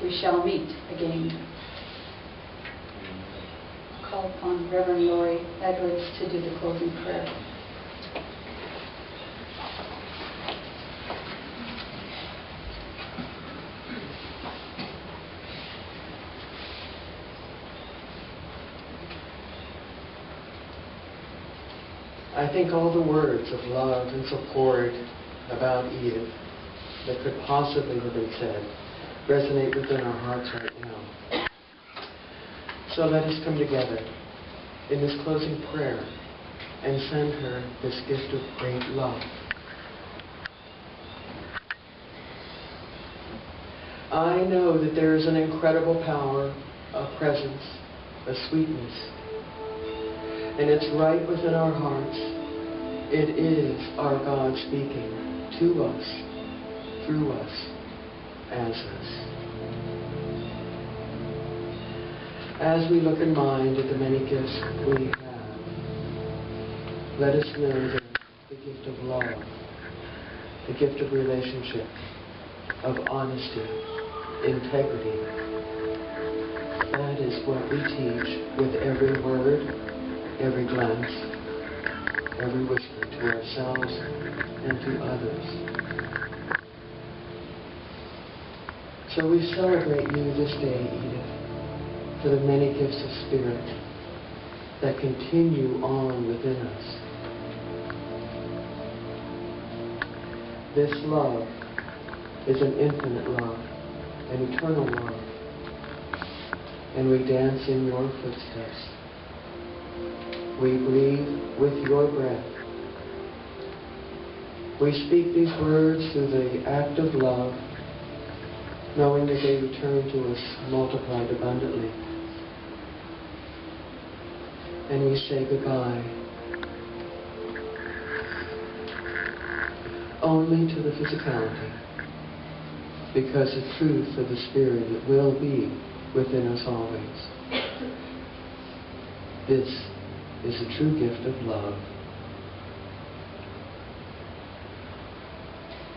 We shall meet again. I'll call upon Reverend Laurie Edwards to do the closing prayer. I think all the words of love and support about Edith that could possibly have been said resonate within our hearts right now. So let us come together in this closing prayer and send her this gift of great love. I know that there is an incredible power, a presence, a sweetness, and it's right within our hearts. It is our God speaking to us, through us, as us. As we look in mind at the many gifts we have, let us know that the gift of love, the gift of relationship, of honesty, integrity, that is what we teach with every word, every glance, every whisper to ourselves and to others. So we celebrate you this day, Edith, for the many gifts of spirit that continue on within us. This love is an infinite love, an eternal love, and we dance in your footsteps. We breathe with your breath. We speak these words through the act of love, knowing that they return to us multiplied abundantly. And we say goodbye only to the physicality, because the truth of the Spirit it will be within us always. This is the true gift of love.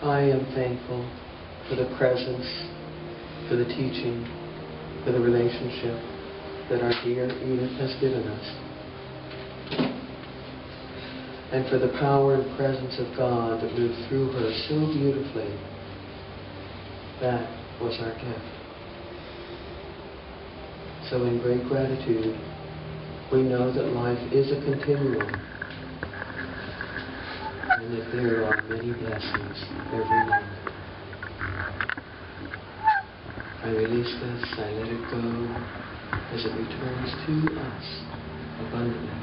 I am thankful for the presence, for the teaching, for the relationship that our dear Edith has given us, and for the power and presence of God that moved through her so beautifully. That was our gift. So in great gratitude, we know that life is a continuum, and that there are many blessings every moment. I release this, I let it go, as it returns to us abundantly,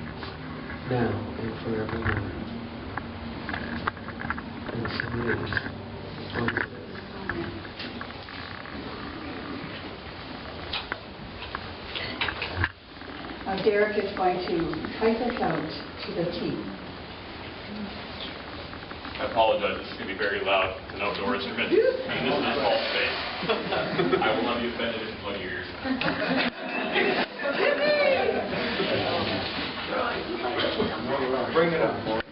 now and forevermore. And so it is. Amen. Derek is going to type us out to the T. I apologize, this is going to be very loud. It's an outdoor instrument, and this is a small space. I will not be offended if it's one of yours. Bring it up.